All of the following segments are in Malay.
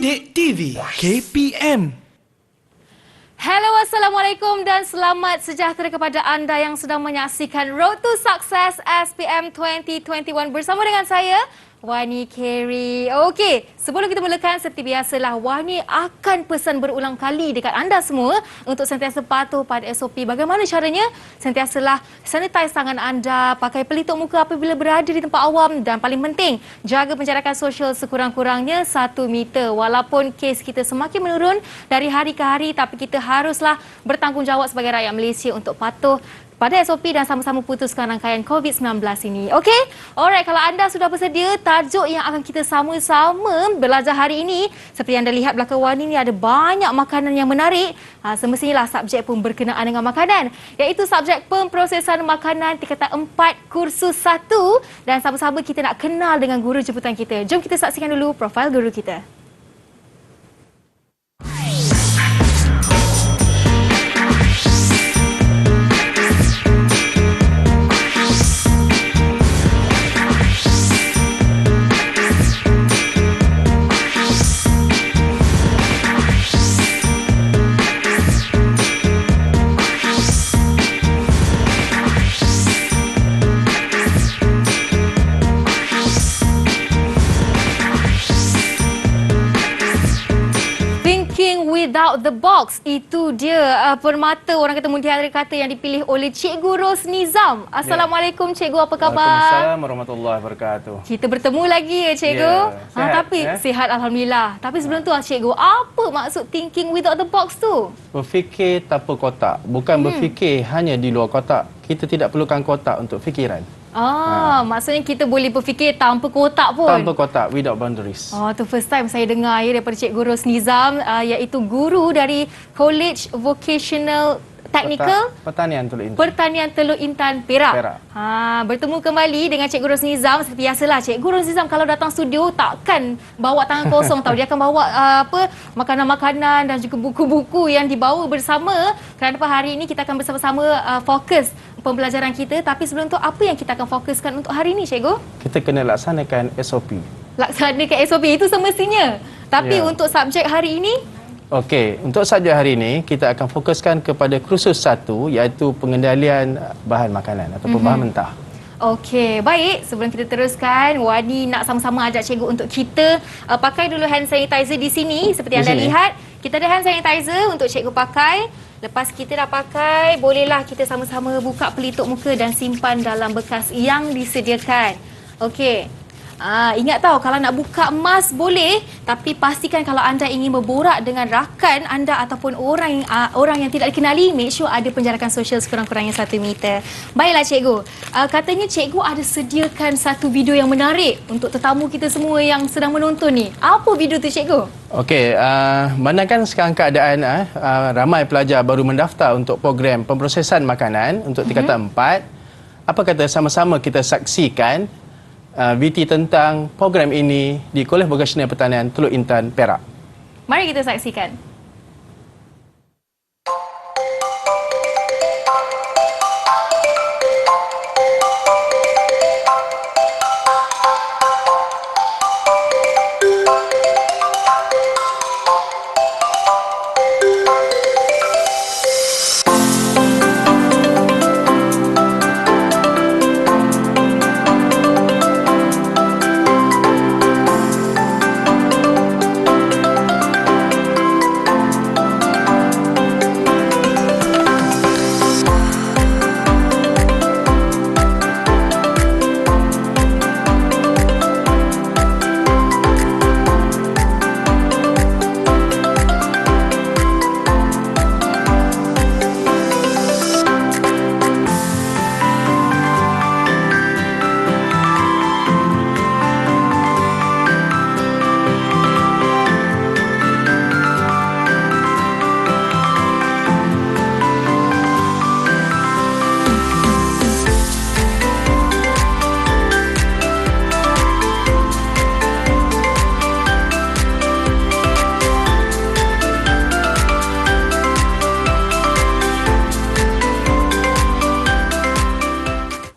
Didik TV KPM. Hello, Assalamualaikum dan selamat sejahtera kepada anda yang sedang menyaksikan Road to Success SPM 2021 bersama dengan saya, Wani Carey. Okey, sebelum kita mulakan seperti biasalah, Wani akan pesan berulang kali dekat anda semua untuk sentiasa patuh pada SOP. Bagaimana caranya? Sentiasalah sanitize tangan anda, pakai pelitup muka apabila berada di tempat awam dan paling penting, jaga penjarakan sosial sekurang-kurangnya 1 meter. Walaupun kes kita semakin menurun dari hari ke hari, tapi kita haruslah bertanggungjawab sebagai rakyat Malaysia untuk patuh pada SOP dan sama-sama putuskan rangkaian COVID-19 ini. Okey? Alright, kalau anda sudah bersedia, tajuk yang akan kita sama-sama belajar hari ini, seperti anda lihat belakang Wani ni ada banyak makanan yang menarik. Semestinya subjek pun berkenaan dengan makanan, iaitu subjek pemprosesan makanan tingkatan 4 kursus 1, dan sama-sama kita nak kenal dengan guru jemputan kita. Jom kita saksikan dulu profil guru kita. Without the box, itu dia permata orang kata mutiara kata yang dipilih oleh Cikgu Rosnizam. Assalamualaikum Cikgu, apa khabar? Waalaikumsalam warahmatullahi wabarakatuh. Kita bertemu lagi ya Cikgu. Sihat Alhamdulillah. Tapi sebelum tu Cikgu, apa maksud thinking without the box tu? Berfikir tanpa kotak, bukan berfikir hanya di luar kotak. Kita tidak perlukan kotak untuk fikiran. Maksudnya kita boleh berfikir tanpa kotak pun. Tanpa kotak, without boundaries. Tu first time saya dengar daripada Cikgu Rosnizam, iaitu guru dari College Vocational Technical Pertanian Teluk Intan Perak. Bertemu kembali dengan Cikgu Rosnizam. Seperti biasalah, Cikgu Rosnizam kalau datang studio takkan bawa tangan kosong tahu. Dia akan bawa makanan-makanan dan juga buku-buku yang dibawa bersama. Kerana hari ini kita akan bersama-sama fokus pembelajaran kita. Tapi sebelum tu, apa yang kita akan fokuskan untuk hari ini, Cikgu? Kita kena laksanakan SOP. Laksanakan SOP itu semestinya. Tapi untuk subjek hari ini? Okey, untuk subjek hari ini kita akan fokuskan kepada kursus 1, iaitu pengendalian bahan makanan ataupun bahan mentah. Okey, baik. Sebelum kita teruskan, Wani nak sama-sama ajak Cikgu untuk kita pakai dulu hand sanitizer di sini. Seperti anda lihat, kita ada hand sanitizer untuk Cikgu pakai. Lepas kita dah pakai, bolehlah kita sama-sama buka pelitup muka dan simpan dalam bekas yang disediakan. Okey. Ingat tahu, kalau nak buka mask boleh, tapi pastikan kalau anda ingin berborak dengan rakan anda ataupun orang yang tidak dikenali, make sure ada penjarakan sosial sekurang-kurangnya 1 meter. Baiklah Cikgu, katanya Cikgu ada sediakan satu video yang menarik untuk tetamu kita semua yang sedang menonton ni. Apa video tu Cikgu? Okey, manakala sekarang keadaan ramai pelajar baru mendaftar untuk program pemprosesan makanan untuk tingkatan 4, apa kata sama-sama kita saksikan VT tentang program ini di Kolej Vocasional Pertanian Teluk Intan Perak. Mari kita saksikan.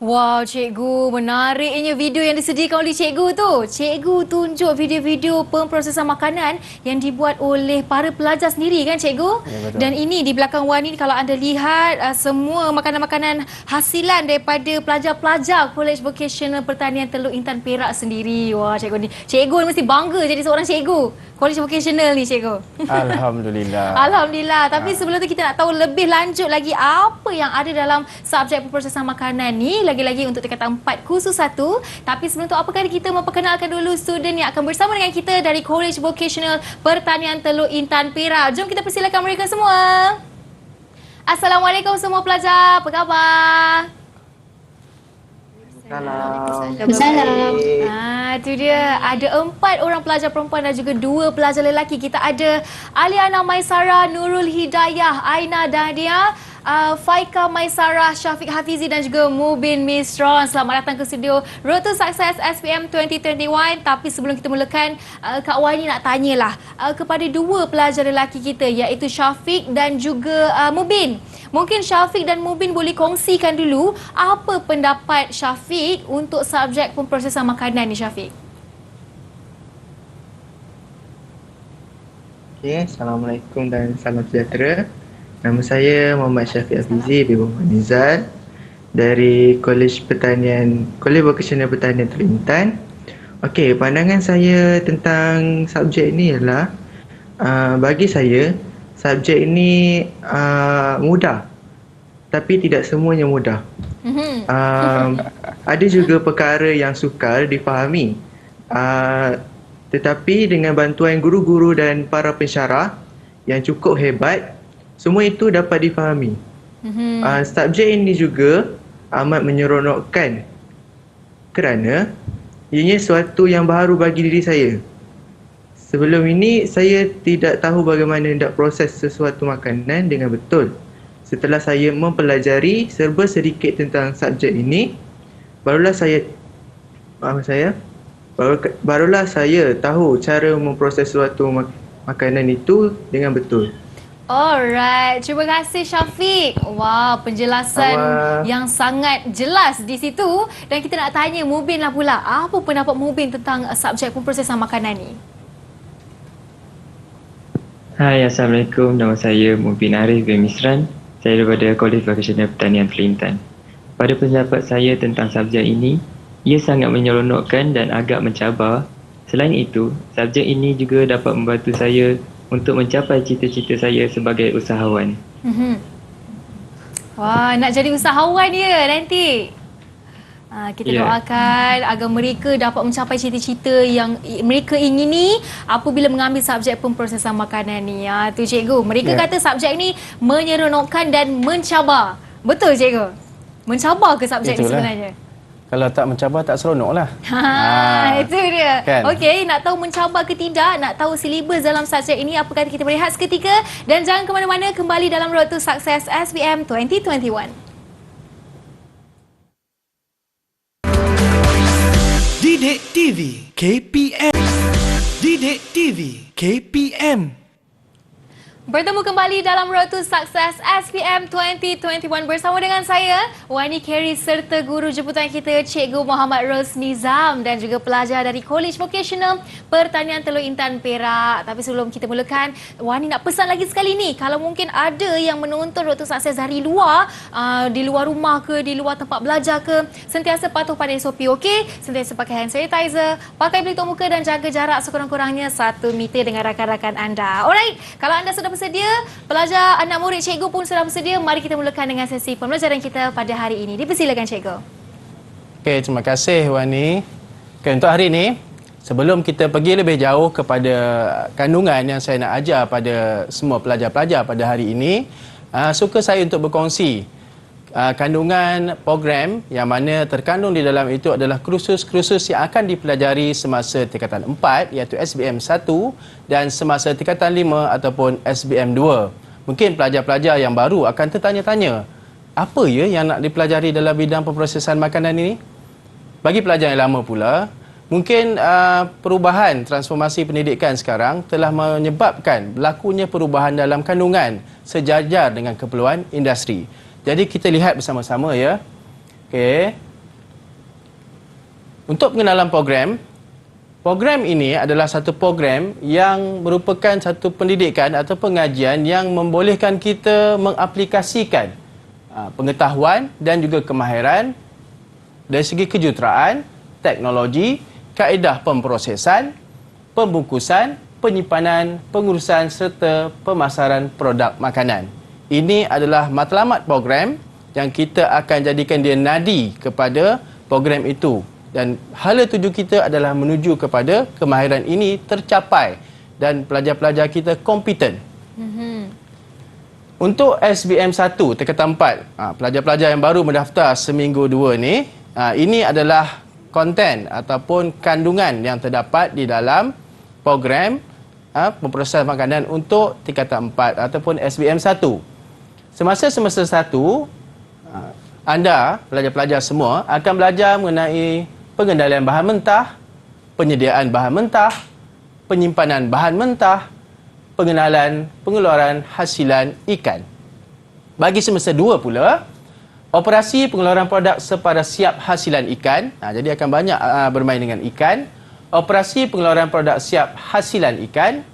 Wow, Cikgu, menariknya video yang disediakan oleh cikgu tu. Cikgu tunjuk video-video pemprosesan makanan yang dibuat oleh para pelajar sendiri kan cikgu? Ya, betul. Dan ini di belakang Wan ni kalau anda lihat semua makanan-makanan hasilan daripada pelajar-pelajar College Vocational Pertanian Teluk Intan Perak sendiri. Wah, cikgu ni. Cikgu ni mesti bangga jadi seorang cikgu. College Vocational ni cikgu. Alhamdulillah. Alhamdulillah. Tapi sebelum tu kita nak tahu lebih lanjut lagi apa yang ada dalam subjek pemprosesan makanan ni. Lagi-lagi untuk tingkatan 4 khusus 1. Tapi sebelum tu apakah kita memperkenalkan dulu student yang akan bersama dengan kita dari College Vocational Pertanian Teluk Intan Perak. Jom kita persilakan mereka semua. Assalamualaikum semua pelajar. Apa khabar? Waalaikumsalam. Itu dia. Ada 4 orang pelajar perempuan dan juga 2 pelajar lelaki. Kita ada Aliana Maisara, Nurul Hidayah, Aina Dahdia, Faika Maisara, Syafiq Hafizi dan juga Mubin Misron. Selamat datang ke studio Road to Success SPM 2021. Tapi sebelum kita mulakan, Kak Wani nak tanyalah kepada 2 pelajar lelaki kita iaitu Syafiq dan juga Mubin. Mungkin Syafiq dan Mubin boleh kongsikan dulu apa pendapat Syafiq untuk subjek pemprosesan makanan ni Syafiq. Okay, Assalamualaikum dan salam sejahtera. Nama saya Muhammad Syafiq Hafizi bin Muhammad Nizal dari College Vocational Pertanian Teluk Intan. Okey, pandangan saya tentang subjek ini ialah bagi saya subjek ini mudah, tapi tidak semuanya mudah. Ada juga perkara yang sukar difahami, tetapi dengan bantuan guru-guru dan para pensyarah yang cukup hebat, semua itu dapat difahami. Subjek ini juga amat menyeronokkan kerana ianya sesuatu yang baru bagi diri saya. Sebelum ini, saya tidak tahu bagaimana hendak proses sesuatu makanan dengan betul. Setelah saya mempelajari serba sedikit tentang subjek ini, barulah saya tahu cara memproses sesuatu makanan itu dengan betul. Alright, terima kasih Syafiq. Wah, penjelasan yang sangat jelas di situ. Dan kita nak tanya Mubin lah pula. Apa pendapat Mubin tentang subjek pemprosesan makanan ni? Hai, Assalamualaikum. Nama saya Mubin Arif bin Misran. Saya daripada College Vocational Pertanian Teluk Intan. Pada pendapat saya tentang subjek ini, ia sangat menyeronokkan dan agak mencabar. Selain itu, subjek ini juga dapat membantu saya untuk mencapai cita-cita saya sebagai usahawan. Wah, nak jadi usahawan dia nanti. Kita doakan agar mereka dapat mencapai cita-cita yang mereka ingini apabila mengambil subjek pemprosesan makanan ni. Tu cikgu. Mereka kata subjek ni menyeronokkan dan mencabar. Betul cikgu? Mencabar ke subjek ni sebenarnya? Kalau tak mencabar tak seronok lah. Itu dia. Kan? Okey, nak tahu mencabar ke tidak, nak tahu silibus dalam subjek ini, apa kata kita berehat seketika dan jangan ke mana-mana, kembali dalam Road to Success SPM 2021. Didik TV KPM. Didik TV KPM. Bertemu kembali dalam Road to Success SPM 2021 bersama dengan saya, Wani Kerry serta guru jemputan kita, Cikgu Muhammad Ros Nizam dan juga pelajar dari College Vocational Pertanian Teluk Intan Perak. Tapi sebelum kita mulakan, Wani nak pesan lagi sekali ni, kalau mungkin ada yang menonton Road to Success dari luar, di luar rumah ke, di luar tempat belajar ke, sentiasa patuh pada SOP, okey? Sentiasa pakai hand sanitizer, pakai pelitup muka dan jaga jarak sekurang-kurangnya 1 meter dengan rakan-rakan anda. Alright, kalau anda sudah bersedia, pelajar, anak murid, cikgu pun sudah bersedia, mari kita mulakan dengan sesi pembelajaran kita pada hari ini. Dipersilakan cikgu. Okey, terima kasih Wani. Okay, untuk hari ini, sebelum kita pergi lebih jauh kepada kandungan yang saya nak ajar pada semua pelajar-pelajar pada hari ini, suka saya untuk berkongsi kandungan program yang mana terkandung di dalam itu adalah kursus-kursus yang akan dipelajari semasa tingkatan 4 iaitu SBM 1 dan semasa tingkatan 5 ataupun SBM 2. Mungkin pelajar-pelajar yang baru akan tertanya-tanya, apa ya yang nak dipelajari dalam bidang pemprosesan makanan ini? Bagi pelajar yang lama pula, mungkin perubahan transformasi pendidikan sekarang telah menyebabkan berlakunya perubahan dalam kandungan sejajar dengan keperluan industri. Jadi kita lihat bersama-sama ya. Okey. Untuk pengenalan program ini adalah satu program yang merupakan satu pendidikan atau pengajian yang membolehkan kita mengaplikasikan pengetahuan dan juga kemahiran dari segi kejuruteraan, teknologi, kaedah pemprosesan, pembungkusan, penyimpanan, pengurusan serta pemasaran produk makanan. Ini adalah matlamat program yang kita akan jadikan dia nadi kepada program itu. Dan hala tuju kita adalah menuju kepada kemahiran ini tercapai dan pelajar-pelajar kita kompeten. Untuk SBM 1 tingkatan 4, pelajar-pelajar yang baru mendaftar seminggu 2 ni, ini adalah konten ataupun kandungan yang terdapat di dalam program pemprosesan makanan untuk tingkatan 4 ataupun SBM 1. Semasa semester 1, anda, pelajar-pelajar semua, akan belajar mengenai pengendalian bahan mentah, penyediaan bahan mentah, penyimpanan bahan mentah, pengenalan pengeluaran hasilan ikan. Bagi semester 2 pula, operasi pengeluaran produk sepada siap hasilan ikan. Jadi akan banyak bermain dengan ikan. Operasi pengeluaran produk siap hasilan ikan.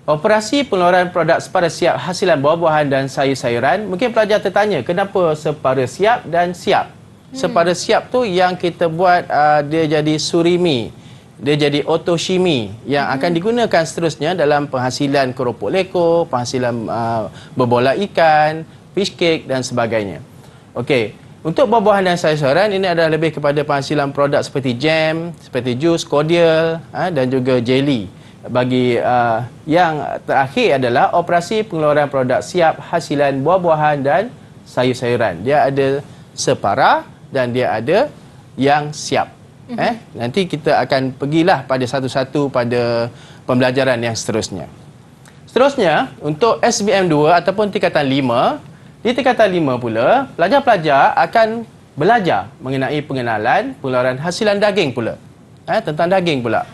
Operasi pengeluaran produk sepada siap hasilan buah-buahan dan sayur-sayuran. Mungkin pelajar tertanya, kenapa sepada siap dan siap? Sepada siap tu yang kita buat dia jadi surimi, dia jadi otoshimi yang akan digunakan seterusnya dalam penghasilan keropok leko, penghasilan berbola ikan, fish cake dan sebagainya. Okey, untuk buah-buahan dan sayur-sayuran ini adalah lebih kepada penghasilan produk seperti jam, seperti jus, cordial dan juga jelly. Bagi yang terakhir adalah operasi pengeluaran produk siap hasilan buah-buahan dan sayur-sayuran. Dia ada separa dan dia ada yang siap. Nanti kita akan pergilah pada satu-satu pada pembelajaran yang seterusnya. Seterusnya, untuk SBM 2 ataupun tingkatan 5, di tingkatan 5 pula, pelajar-pelajar akan belajar mengenai pengenalan pengeluaran hasilan daging pula. Tentang daging pula.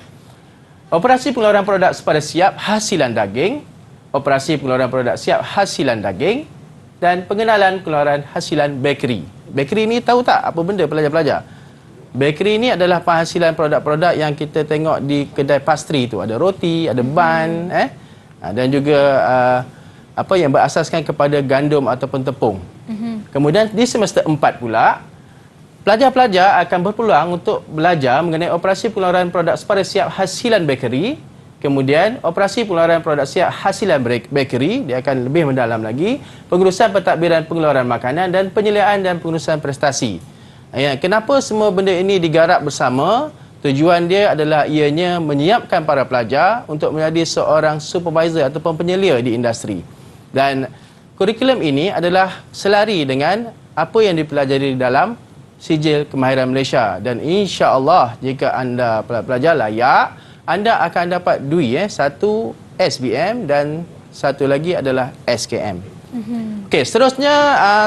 Operasi pengeluaran produk sepada siap hasilan daging, operasi pengeluaran produk siap hasilan daging, dan pengenalan pengeluaran hasilan bakery. Bakery ni tahu tak apa benda pelajar-pelajar? Bakery ni adalah penghasilan produk-produk yang kita tengok di kedai pastry tu. Ada roti, ada bun, dan juga apa yang berasaskan kepada gandum ataupun tepung. Kemudian di semester 4 pula, pelajar-pelajar akan berpeluang untuk belajar mengenai operasi pengeluaran produk sepada siap hasilan bakery. Kemudian operasi pengeluaran produk siap hasilan bakery, dia akan lebih mendalam lagi, pengurusan pentadbiran pengeluaran makanan dan penyeliaan dan pengurusan prestasi. Kenapa semua benda ini digarap bersama? Tujuan dia adalah ianya menyiapkan para pelajar untuk menjadi seorang supervisor ataupun penyelia di industri. Dan kurikulum ini adalah selari dengan apa yang dipelajari di dalam sijil kemahiran Malaysia. Dan insya-Allah jika anda pelajar layak, anda akan dapat DUI, satu SBM dan satu lagi adalah SKM. Okey, seterusnya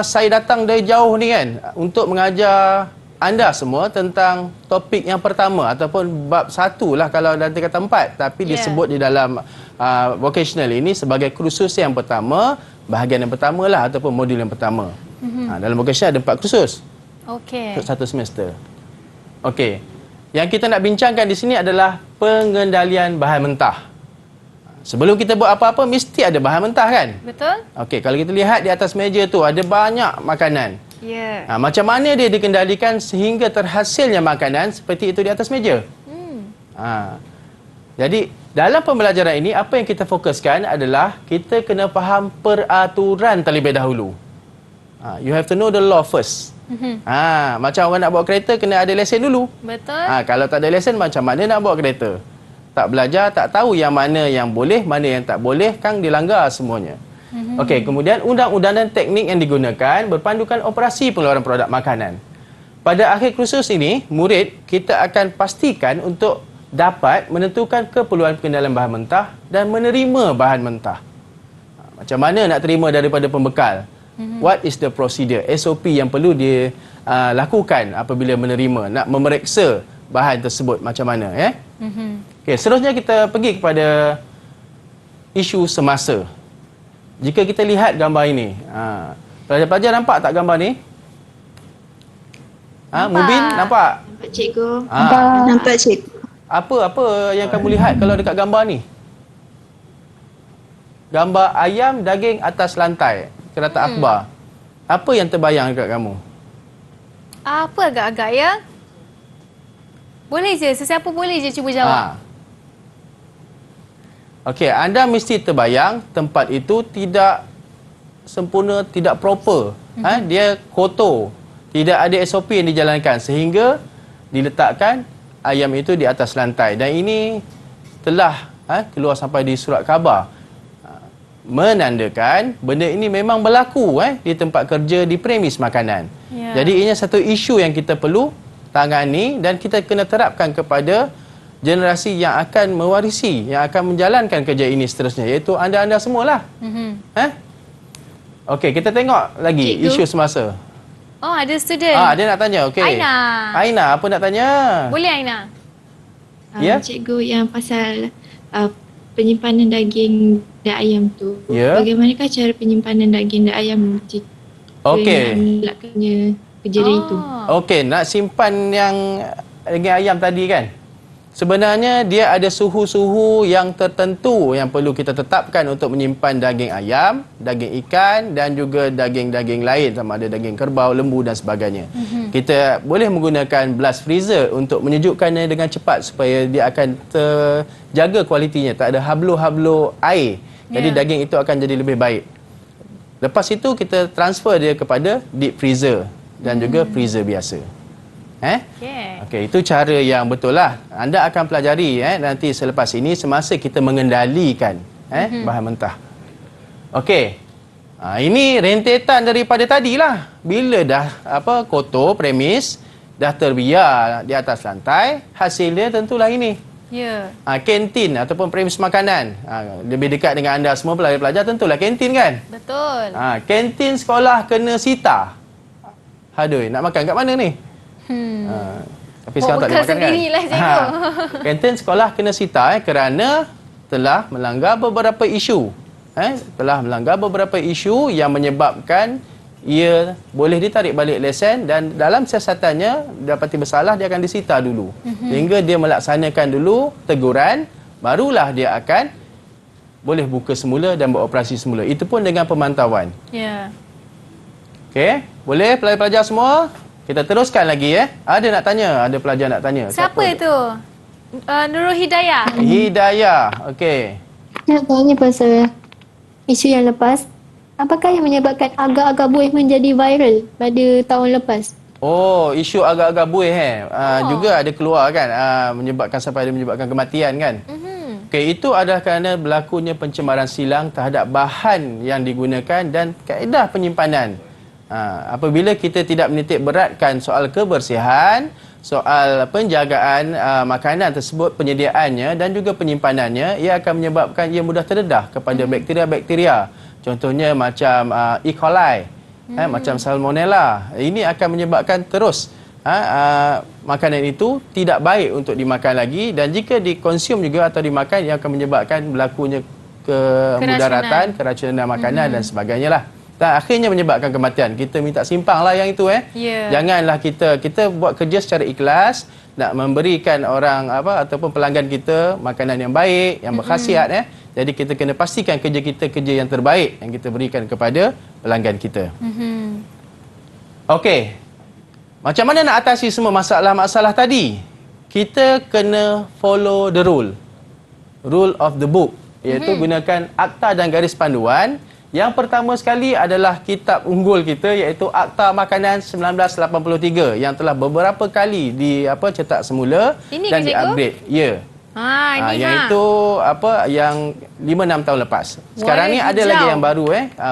saya datang dari jauh ni kan untuk mengajar anda semua tentang topik yang pertama ataupun bab 1 lah kalau dalam tingkatan 4, tapi disebut di dalam vocational ini sebagai kursus yang pertama, bahagian yang pertama lah ataupun modul yang pertama. Dalam vocational ada 4 kursus. Okey. Untuk satu semester. Okey. Yang kita nak bincangkan di sini adalah pengendalian bahan mentah. Sebelum kita buat apa-apa, mesti ada bahan mentah kan? Betul. Okey, kalau kita lihat di atas meja tu ada banyak makanan. Ya. Macam mana dia dikendalikan sehingga terhasilnya makanan seperti itu di atas meja? Jadi, dalam pembelajaran ini, apa yang kita fokuskan adalah kita kena faham peraturan terlebih dahulu. You have to know the law first. Macam orang nak bawa kereta kena ada lesen dulu. Betul. Kalau tak ada lesen macam mana nak bawa kereta? Tak belajar, tak tahu yang mana yang boleh, mana yang tak boleh, kan dilanggar semuanya. Okey, kemudian undang-undang dan teknik yang digunakan berpandukan operasi pengeluaran produk makanan. Pada akhir kursus ini, murid kita akan pastikan untuk dapat menentukan keperluan pengenalan bahan mentah dan menerima bahan mentah. Macam mana nak terima daripada pembekal? What is the procedure, SOP yang perlu dia lakukan apabila menerima, nak memeriksa bahan tersebut macam mana? Okay, seterusnya kita pergi kepada isu semasa. Jika kita lihat gambar ini, pelajar-pelajar nampak tak gambar ni? Mubin nampak? Nampak cikgu. Ah, Nampak cikgu. apa yang kamu lihat kalau dekat gambar ni? Gambar ayam daging atas lantai, kereta akhbar. Apa yang terbayang dekat kamu? Apa agak-agak ya? Boleh je, sesiapa boleh je cuba jawab. Okey, anda mesti terbayang tempat itu tidak sempurna, tidak proper. Dia kotor. Tidak ada SOP yang dijalankan sehingga diletakkan ayam itu di atas lantai. Dan ini telah keluar sampai di surat khabar. Menandakan benda ini memang berlaku di tempat kerja, di premis makanan. Ya. Jadi ini satu isu yang kita perlu tangani dan kita kena terapkan kepada generasi yang akan mewarisi, yang akan menjalankan kerja ini seterusnya, iaitu anda-anda semualah. Okey, kita tengok lagi Cikgu. isu semasa. Oh, ada student. Dia nak tanya, okey. Aina. Aina, apa nak tanya? Boleh Aina? Ya? Cikgu, yang pasal penyimpanan daging dan ayam tu. Ya. Bagaimanakah cara penyimpanan daging dan ayam jika Okey. nak melakukannya kerja itu? Okey, nak simpan yang daging ayam tadi kan? Sebenarnya dia ada suhu-suhu yang tertentu yang perlu kita tetapkan untuk menyimpan daging ayam, daging ikan dan juga daging-daging lain sama ada daging kerbau, lembu dan sebagainya. Kita boleh menggunakan blast freezer untuk menyejukkannya dengan cepat supaya dia akan terjaga kualitinya, tak ada hablu-hablu air. Jadi daging itu akan jadi lebih baik. Lepas itu kita transfer dia kepada deep freezer dan juga freezer biasa. Okey, itu cara yang betul lah. Anda akan pelajari nanti selepas ini semasa kita mengendalikan bahan mentah. Okey. Ini rentetan daripada tadilah. Bila dah kotor premis, dah terbiar di atas lantai, hasilnya tentulah ini. Ya. Kantin ataupun premis makanan. Lebih dekat dengan anda semua pelajar-pelajar tentulah kantin kan? Betul. Kantin sekolah kena sita. Aduh, nak makan kat mana ni? Tapi sekarang tak boleh makan kan? Sendirilah cikgu. Kantin sekolah kena sita kerana telah melanggar beberapa isu. Telah melanggar beberapa isu yang menyebabkan ia boleh ditarik balik lesen dan dalam siasatannya dapati bersalah dia akan disita dulu. Sehingga dia melaksanakan dulu teguran, barulah dia akan boleh buka semula dan beroperasi semula. Itu pun dengan pemantauan. Ya. Okey, boleh pelajar-pelajar semua? Kita teruskan lagi Ada nak tanya, ada pelajar nak tanya. Siapa itu? Nurul Hidayah. Hidayah. Okey. Nak tanya pasal isu yang lepas. Apakah yang menyebabkan agar-agar buih menjadi viral pada tahun lepas? Oh, isu agak-agak buih juga ada keluar kan, menyebabkan kematian kan. Okey, itu adalah kerana berlakunya pencemaran silang terhadap bahan yang digunakan dan kaedah penyimpanan. Apabila kita tidak menitik beratkan soal kebersihan, soal penjagaan makanan tersebut, penyediaannya dan juga penyimpanannya, ia akan menyebabkan ia mudah terdedah kepada bakteria-bakteria. Contohnya macam E. coli, macam salmonella. Ini akan menyebabkan terus makanan itu tidak baik untuk dimakan lagi, dan jika dikonsum juga atau dimakan, ia akan menyebabkan berlakunya kemudaratan, keracunan makanan dan sebagainya lah. Dan akhirnya menyebabkan kematian. Kita minta simpanglah yang itu Janganlah kita buat kerja secara ikhlas, nak memberikan orang ataupun pelanggan kita makanan yang baik, yang berkhasiat Jadi kita kena pastikan kerja kita kerja yang terbaik yang kita berikan kepada pelanggan kita. Okey. Macam mana nak atasi semua masalah-masalah tadi? Kita kena follow the rule. Rule of the book, iaitu gunakan akta dan garis panduan. Yang pertama sekali adalah kitab unggul kita, iaitu Akta Makanan 1983 yang telah beberapa kali cetak semula ini dan di-upgrade. Ya. Yang itu yang 5-6 tahun lepas. Sekarang ni ada lagi yang baru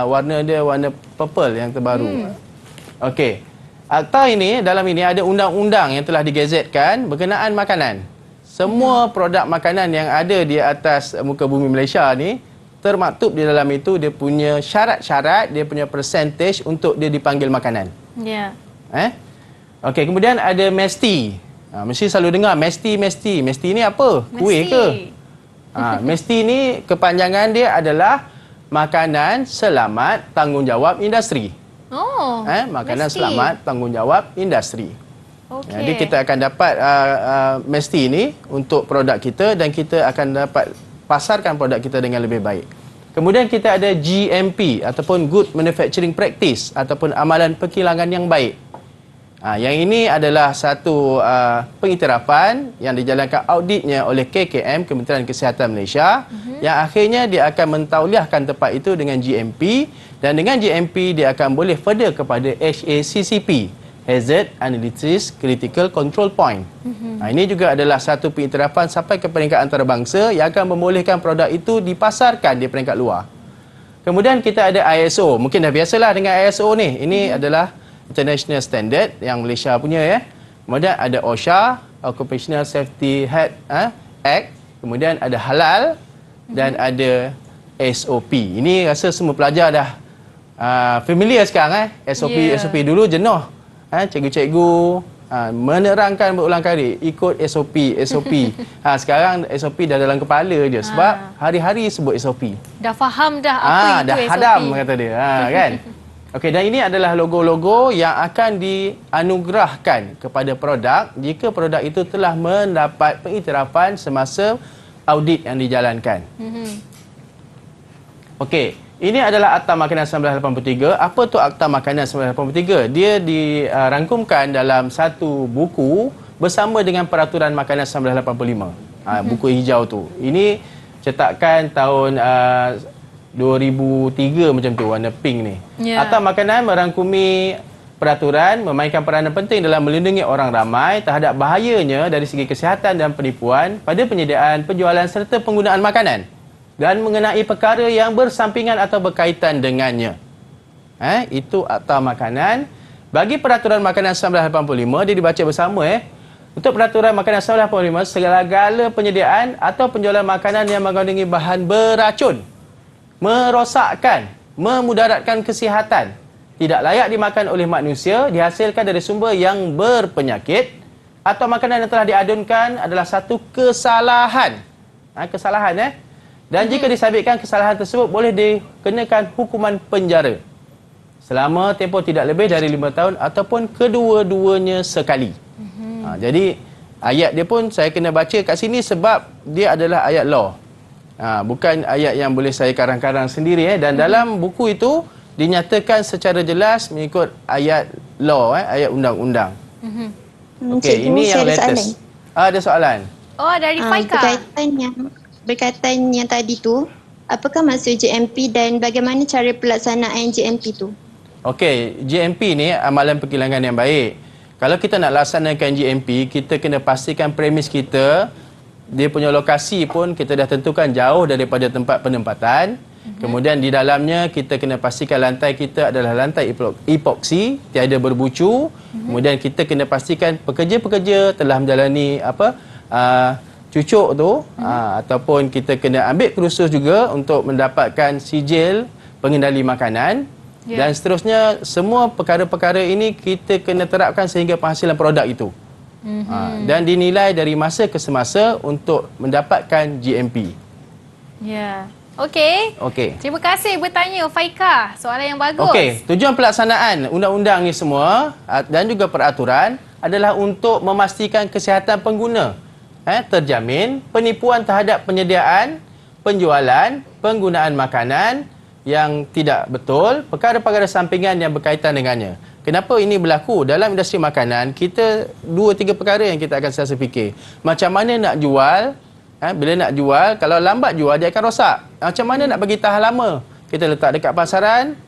warna dia warna purple yang terbaru. Okey. Akta ini, dalam ini ada undang-undang yang telah digazetkan berkenaan makanan. Semua produk makanan yang ada di atas muka bumi Malaysia ni termaktub di dalam itu, dia punya syarat-syarat, dia punya percentage untuk dia dipanggil makanan. Ya. Okey, kemudian ada mesti. Mesti selalu dengar mesti. Mesti ni apa? Kuih ke? Mesti ni kepanjangan dia adalah makanan selamat tanggungjawab industri. Oh. Makanan mesti. selamat tanggungjawab industri. Okey. Jadi kita akan dapat mesti ini untuk produk kita dan kita akan dapat pasarkan produk kita dengan lebih baik. Kemudian kita ada GMP ataupun Good Manufacturing Practice ataupun amalan perkilangan yang baik. Yang ini adalah satu pengiktirafan yang dijalankan auditnya oleh KKM, Kementerian Kesihatan Malaysia, yang akhirnya dia akan mentauliahkan tempat itu dengan GMP, dan dengan GMP dia akan boleh further kepada HACCP, Hazard Analysis Critical Control Point. Ini juga adalah satu pengiktirafan sampai ke peringkat antarabangsa yang akan membolehkan produk itu dipasarkan di peringkat luar. Kemudian kita ada ISO. Mungkin dah biasalah dengan ISO ni. Ini adalah International Standard yang Malaysia punya ya. Kemudian ada OSHA, Occupational Safety Act. Kemudian ada halal dan ada SOP. Ini rasa semua pelajar dah familiar sekarang SOP dulu jenuh. Cikgu-cikgu menerangkan berulang kali ikut SOP. Sekarang SOP dah dalam kepala je sebab hari-hari sebut SOP. Dah faham dah apa itu dah SOP. hadam kata dia. Kan? Okey, dan ini adalah logo-logo yang akan dianugerahkan kepada produk jika produk itu telah mendapat pengiktirafan semasa audit yang dijalankan. Okey. Ini adalah Akta Makanan 1983. Apa tu Akta Makanan 1983? Dia dirangkumkan dalam satu buku bersama dengan Peraturan Makanan 1985. Buku hijau tu. Ini cetakan tahun 2003 macam tu, warna pink ni. Akta Makanan merangkumi peraturan memainkan peranan penting dalam melindungi orang ramai terhadap bahayanya dari segi kesihatan dan penipuan pada penyediaan, penjualan serta penggunaan makanan dan mengenai perkara yang bersampingan atau berkaitan dengannya. Itu Akta Makanan. Bagi Peraturan Makanan 1985, dia dibaca bersama. Untuk Peraturan Makanan 1985, segala penyediaan atau penjualan makanan yang mengandungi bahan beracun, merosakkan, memudaratkan kesihatan, tidak layak dimakan oleh manusia, dihasilkan dari sumber yang berpenyakit, atau makanan yang telah diadunkan adalah satu kesalahan. Kesalahan Dan jika disabitkan kesalahan tersebut boleh dikenakan hukuman penjara selama tempoh tidak lebih dari 5 tahun ataupun kedua-duanya sekali. Jadi ayat dia pun saya kena baca kat sini sebab dia adalah ayat law. Bukan ayat yang boleh saya karang-karang sendiri. Dan dalam buku itu dinyatakan secara jelas mengikut ayat law, ayat undang-undang. Okey, ini yang latest. Ada soalan? Oh, dari Faika. Berkaitan yang tadi tu, apakah maksud GMP dan bagaimana cara pelaksanaan GMP tu? Okey, GMP ni amalan perkilangan yang baik. Kalau kita nak laksanakan GMP, kita kena pastikan premis kita, dia punya lokasi pun kita dah tentukan jauh daripada tempat penempatan. Kemudian di dalamnya kita kena pastikan lantai kita adalah lantai epoksi, tiada berbucu. Kemudian kita kena pastikan pekerja-pekerja telah menjalani cucuk tu, ataupun kita kena ambil kursus juga untuk mendapatkan sijil pengendali makanan. Dan seterusnya semua perkara-perkara ini kita kena terapkan sehingga penghasilan produk itu. Dan dinilai dari masa ke semasa untuk mendapatkan GMP. Okey. Terima kasih bertanya Faika. Soalan yang bagus. Okey, tujuan pelaksanaan undang-undang ni semua dan juga peraturan adalah untuk memastikan kesihatan pengguna terjamin, penipuan terhadap penyediaan, penjualan, penggunaan makanan yang tidak betul, perkara-perkara sampingan yang berkaitan dengannya. Kenapa ini berlaku? Dalam industri makanan, kita 2-3 perkara yang kita akan sentiasa fikir. Macam mana nak jual, bila nak jual, kalau lambat jual dia akan rosak. Macam mana nak bagi tahan lama? Kita letak dekat pasaran,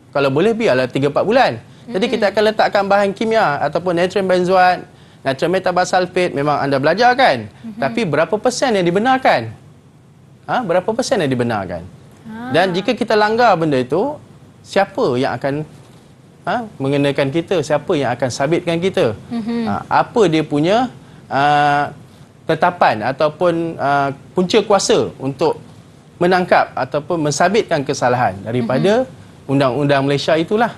kalau boleh biarlah 3-4 bulan. Jadi kita akan letakkan bahan kimia ataupun natrium benzoat, natrium metabasulfat, memang anda belajar kan? Tapi berapa persen yang dibenarkan? Berapa persen yang dibenarkan? Dan jika kita langgar benda itu, siapa yang akan mengenakan kita? Siapa yang akan sabitkan kita? Apa dia punya tetapan ataupun punca kuasa untuk menangkap ataupun mensabitkan kesalahan daripada undang-undang Malaysia itulah.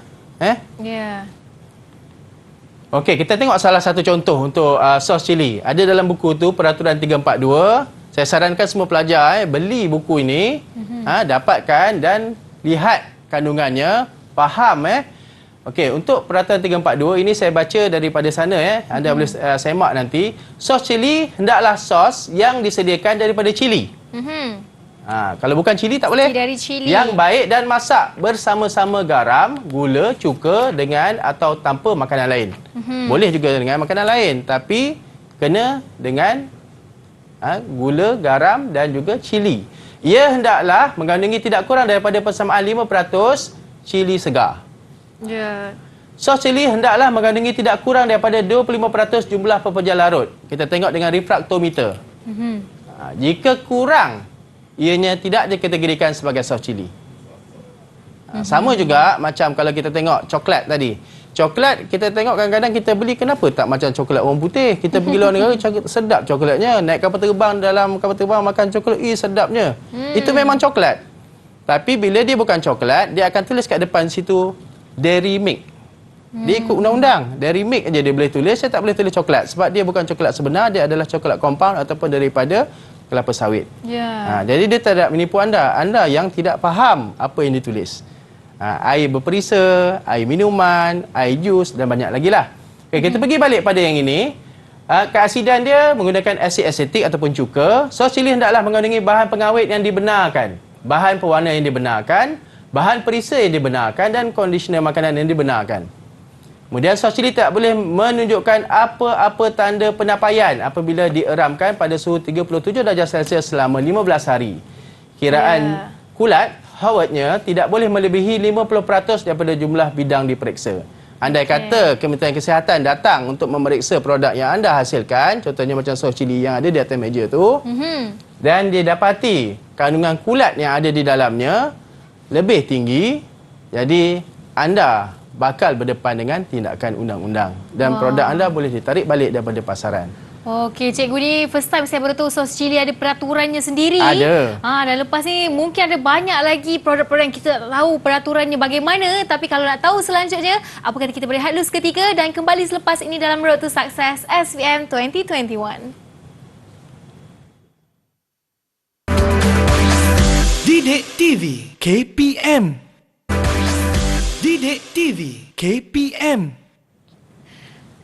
Okey, kita tengok salah satu contoh untuk sos cili. Ada dalam buku tu Peraturan 342. Saya sarankan semua pelajar beli buku ini, dapatkan dan lihat kandungannya, faham Okey, untuk peraturan 342 ini saya baca daripada sana Anda boleh semak nanti. Sos cili hendaklah sos yang disediakan daripada cili. Kalau bukan cili tak boleh. Dari cili. Yang baik dan masak bersama-sama garam, gula, cuka dengan atau tanpa makanan lain. Boleh juga dengan makanan lain, tapi kena dengan gula, garam dan juga cili. Ia hendaklah mengandungi tidak kurang daripada persamaan 5% cili segar. Ya. Sos cili hendaklah mengandungi tidak kurang daripada 25% jumlah pepejal larut. Kita tengok dengan refraktometer. Jika kurang, ianya tidak dikategorikan sebagai sos cili. Sama juga macam kalau kita tengok coklat tadi. Coklat kita tengok kadang-kadang kita beli, kenapa tak macam coklat orang putih? Kita pergi luar negara, sedap coklatnya. Naik kapal terbang, dalam kapal terbang makan coklat, sedapnya. Itu memang coklat. Tapi bila dia bukan coklat, dia akan tulis kat depan situ dairy milk. Dia ikut undang-undang. Dairy milk aja dia boleh tulis, saya tak boleh tulis coklat. Sebab dia bukan coklat sebenar, dia adalah coklat compound ataupun daripada kelapa sawit. Jadi dia tidak menipu anda. Anda yang tidak faham apa yang ditulis. Air berperisa, air minuman, air jus dan banyak lagi lah. Okay, kita pergi balik pada yang ini. Keasidan dia menggunakan asid asetik ataupun cuka. Sos cili hendaklah mengandungi bahan pengawet yang dibenarkan, bahan pewarna yang dibenarkan, bahan perisa yang dibenarkan dan kondisioner makanan yang dibenarkan. Kemudian sos cili tak boleh menunjukkan apa-apa tanda penapaian apabila dieramkan pada suhu 37 darjah Celsius selama 15 hari. Kiraan kulat Howardnya tidak boleh melebihi 50% daripada jumlah bidang diperiksa. Andai kata Kementerian Kesihatan datang untuk memeriksa produk yang anda hasilkan, contohnya macam sos cili yang ada di atas meja tu, dan dia dapati kandungan kulat yang ada di dalamnya lebih tinggi, jadi anda bakal berdepan dengan tindakan undang-undang dan produk anda boleh ditarik balik daripada pasaran. Okey, cikgu ni first time saya baru tahu sos cili ada peraturannya sendiri. Ada. Dan lepas ni mungkin ada banyak lagi produk-produk yang kita tak tahu peraturannya bagaimana. Tapi kalau nak tahu selanjutnya, apa kata kita berehat dulu seketika dan kembali selepas ini dalam Road to Success SPM 2021. Didik TV KPM. Didik TV KPM.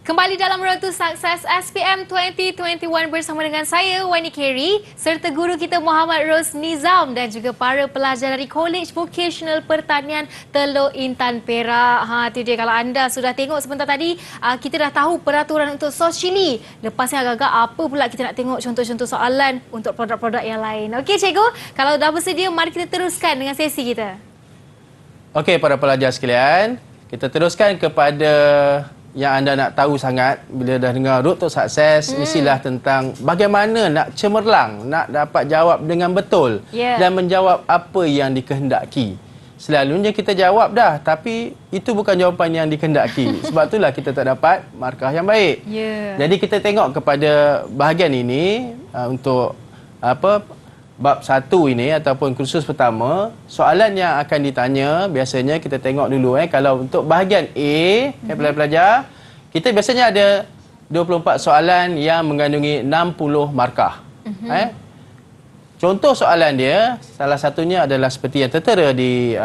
Kembali dalam Road to Success SPM 2021 bersama dengan saya, Wani Carey, serta guru kita Muhammad Ros Nizam dan juga para pelajar dari College Vocational Pertanian Teluk Intan Perak. Itu dia, kalau anda sudah tengok sebentar tadi, kita dah tahu peraturan untuk sos cili. Lepasnya agak-agak apa pula kita nak tengok contoh-contoh soalan untuk produk-produk yang lain. Okey cikgu, kalau dah bersedia, mari kita teruskan dengan sesi kita. Okey para pelajar sekalian, kita teruskan kepada yang anda nak tahu sangat bila dah dengar Road to Success. Mestilah tentang bagaimana nak cemerlang, nak dapat jawab dengan betul dan menjawab apa yang dikehendaki. Selalunya kita jawab dah, tapi itu bukan jawapan yang dikehendaki. Sebab itulah kita tak dapat markah yang baik. Jadi kita tengok kepada bahagian ini untuk bab 1 ini ataupun kursus pertama, soalan yang akan ditanya biasanya kita tengok dulu kalau untuk bahagian A, pelajar-pelajar, kita biasanya ada 24 soalan yang mengandungi 60 markah. Contoh soalan dia, salah satunya adalah seperti yang tertera di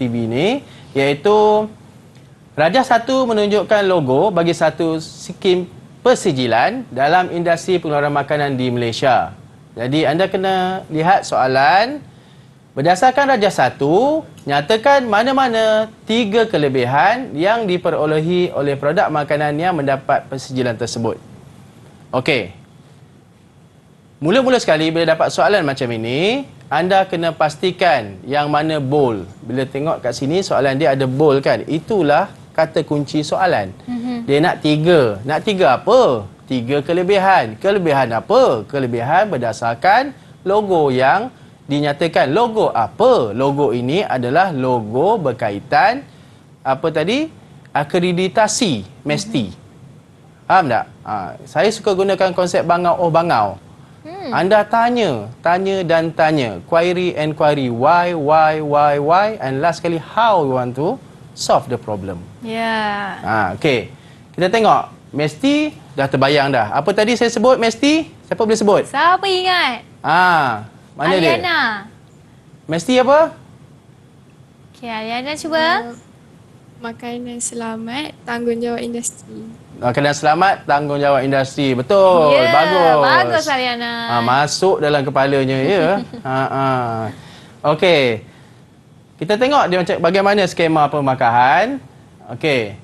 TV ini, iaitu Rajah 1 menunjukkan logo bagi satu skim persijilan dalam industri pengeluaran makanan di Malaysia. Jadi anda kena lihat soalan. Berdasarkan Rajah 1, nyatakan mana-mana 3 kelebihan yang diperolehi oleh produk makanan yang mendapat persijilan tersebut. Okey. Mula-mula sekali bila dapat soalan macam ini, anda kena pastikan yang mana bold. Bila tengok kat sini soalan dia ada bold kan? Itulah kata kunci soalan. Dia nak 3. Nak 3 apa? 3 kelebihan. Kelebihan apa? Kelebihan berdasarkan logo yang dinyatakan. Logo apa? Logo ini adalah logo berkaitan apa tadi? Akreditasi mesti. Faham tak? Saya suka gunakan konsep bangau oh bangau. Anda tanya dan tanya. Query, enquiry, why, and last kali how you want to solve the problem. Okey. Kita tengok. Mesti dah terbayang dah. Apa tadi saya sebut mesti? Siapa boleh sebut? Siapa ingat? Mana Aliana. dia? Mesti apa? Okey, Aliana cuba. makanan selamat, tanggungjawab industri. Makanan selamat, tanggungjawab industri. Betul, bagus. Bagus Ariana. Masuk dalam kepalanya, ya. Okey. Kita tengok dia macam bagaimana skema pemakahan. Okey.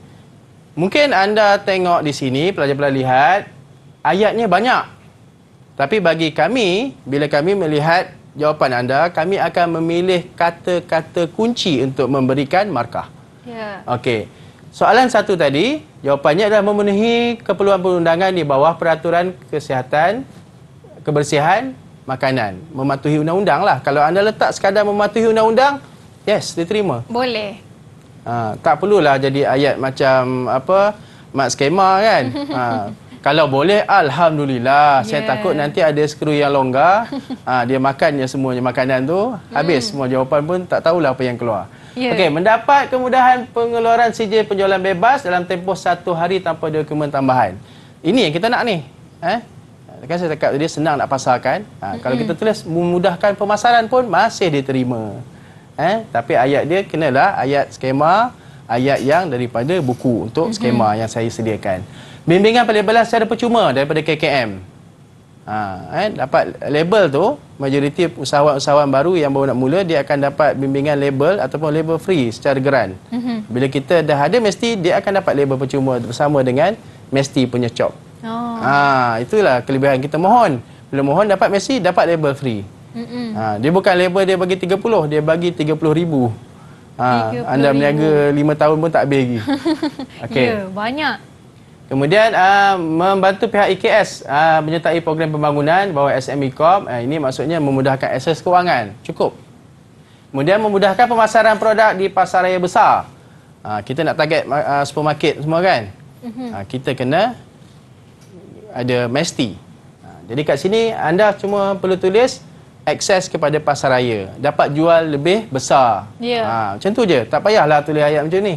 Mungkin anda tengok di sini, pelajar-pelajar lihat, ayatnya banyak. Tapi bagi kami, bila kami melihat jawapan anda, kami akan memilih kata-kata kunci untuk memberikan markah. Ya. Okey. Soalan satu tadi, jawapannya adalah memenuhi keperluan perundangan di bawah peraturan kesihatan, kebersihan, makanan. Mematuhi undang-undang lah. Kalau anda letak sekadar mematuhi undang-undang, yes, diterima. Boleh. Tak perlulah jadi ayat macam apa, mat skema kan. Kalau boleh, Alhamdulillah. Saya takut nanti ada skru yang longgar. Dia makannya semuanya makanan tu. Habis semua jawapan pun tak tahulah apa yang keluar. Okey, mendapat kemudahan pengeluaran sijil penjualan bebas dalam tempoh 1 hari tanpa dokumen tambahan. Ini yang kita nak ni. Kan saya cakap tadi senang nak pasarkan. Kalau kita tulis memudahkan pemasaran pun masih diterima. Tapi ayat dia kenalah ayat skema, ayat yang daripada buku untuk skema yang saya sediakan. Bimbingan pelabelan secara percuma daripada KKM. Dapat label tu, majoriti usahawan-usahawan baru yang baru nak mula, dia akan dapat bimbingan label ataupun label free secara geran. Bila kita dah ada mesti, dia akan dapat label percuma bersama dengan mesti punya cop. Itulah kelebihan kita mohon. Bila mohon dapat mesti, dapat label free. Dia bukan label dia bagi 30, dia bagi 30,000. Anda berniaga 5 tahun pun tak habis lagi. Okay. Ya, banyak. Kemudian membantu pihak IKS menyertai program pembangunan bawah SME Corp. Ini maksudnya memudahkan akses kewangan. Cukup. Kemudian memudahkan pemasaran produk di pasaraya besar. Kita nak target supermarket semua kan. Kita kena ada mesti. Jadi kat sini anda cuma perlu tulis akses kepada pasaraya. Dapat jual lebih besar. Macam tu je. Tak payahlah tulis ayat macam ni.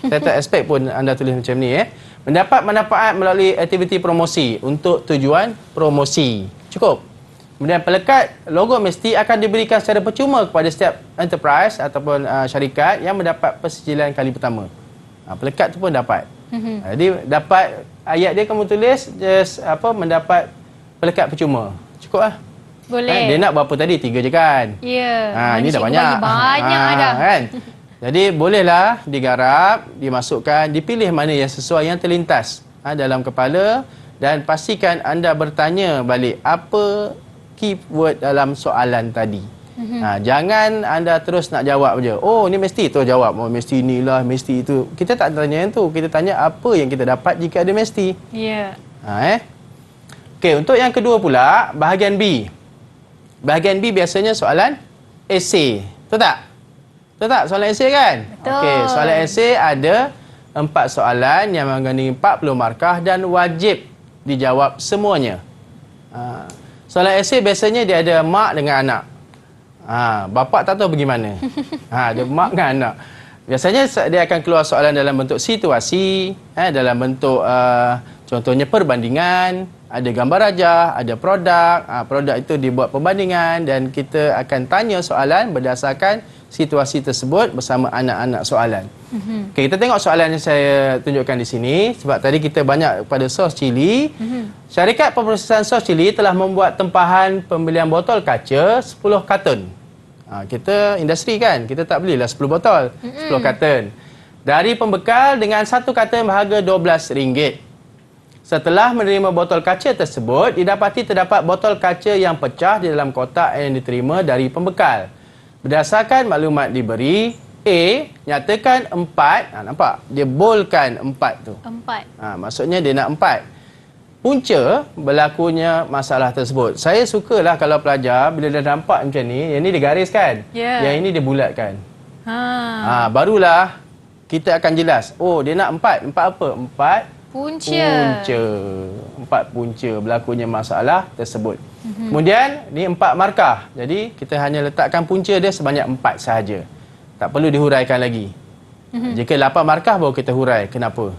Saya tak expect pun anda tulis macam ni. Mendapat manfaat melalui aktiviti promosi untuk tujuan promosi. Cukup. Kemudian pelekat logo mesti akan diberikan secara percuma kepada setiap enterprise ataupun syarikat yang mendapat persijilan kali pertama. Pelekat tu pun dapat. Jadi dapat ayat dia kamu tulis just mendapat pelekat percuma. Cukup lah. Boleh. Dia nak berapa tadi? 3 je kan? Ya. Ini dah banyak. Banyak dah. Kan? Jadi bolehlah digarap, dimasukkan, dipilih mana yang sesuai yang terlintas dalam kepala dan pastikan anda bertanya balik apa keyword dalam soalan tadi. Jangan anda terus nak jawab je. Oh, ni mesti tu jawab. Oh, mesti inilah, mesti itu. Kita tak tanya yang tu. Kita tanya apa yang kita dapat jika ada mesti. Ya. Okey, untuk yang kedua pula, bahagian B. Bahagian B biasanya soalan esei. Betul tak? Betul tak soalan esei kan? Okey, soalan esei ada 4 soalan yang mengandungi 40 markah dan wajib dijawab semuanya. Soalan esei biasanya dia ada mak dengan anak. Bapa tak tahu bagaimana. Dia mak dengan anak. Biasanya dia akan keluar soalan dalam bentuk situasi, dalam bentuk contohnya perbandingan, ada gambar rajah, ada produk. Produk itu dibuat perbandingan dan kita akan tanya soalan berdasarkan situasi tersebut bersama anak-anak soalan. Okay, kita tengok soalan yang saya tunjukkan di sini. Sebab tadi kita banyak pada sos cili. Syarikat pemprosesan sos cili telah membuat tempahan pembelian botol kaca 10 kartun. Kita industri kan, kita tak belilah 10 botol, 10 kartun. Dari pembekal dengan satu kartun berharga RM12. Setelah menerima botol kaca tersebut, didapati terdapat botol kaca yang pecah di dalam kotak yang diterima dari pembekal. Berdasarkan maklumat diberi, A, nyatakan 4. Nampak? Dia boldkan 4 tu. 4. Maksudnya dia nak 4. Punca berlakunya masalah tersebut. Saya sukalah kalau pelajar, bila dah nampak macam ni, yang ni dia gariskan. Yang ini dia bulatkan. Barulah kita akan jelas. Oh, dia nak 4. 4 apa? 4 punca. 4 punca berlakunya masalah tersebut. Kemudian, ni 4 markah. Jadi, kita hanya letakkan punca dia sebanyak 4 sahaja. Tak perlu dihuraikan lagi. Jika 8 markah, baru kita hurai. Kenapa?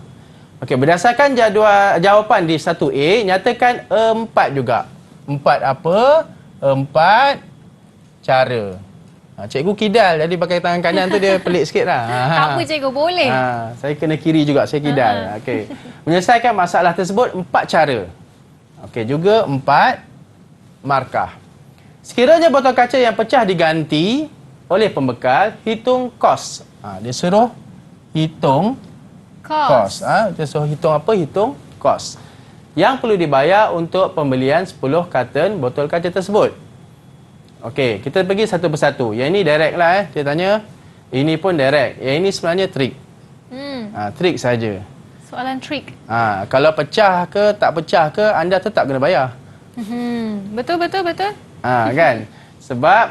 Okey, berdasarkan jadual jawapan di 1A, nyatakan 4 juga. 4 apa? 4 cara. Cikgu kidal, jadi pakai tangan kanan tu dia pelik sikit lah. Tak apa cikgu, boleh. Saya kena kiri juga, saya kidal. Okey. Menyelesaikan masalah tersebut 4 cara. Okey, juga 4 markah. Sekiranya botol kaca yang pecah diganti oleh pembekal, hitung kos. Dia suruh hitung kos. Dia suruh hitung apa? Hitung kos yang perlu dibayar untuk pembelian 10 karton botol kaca tersebut. Okey, kita pergi satu persatu. Yang ini direct lah dia tanya. Ini pun direct. Yang ini sebenarnya trik. Trik saja. Soalan trik. Kalau pecah ke tak pecah ke, anda tetap kena bayar. Betul. Kan? Sebab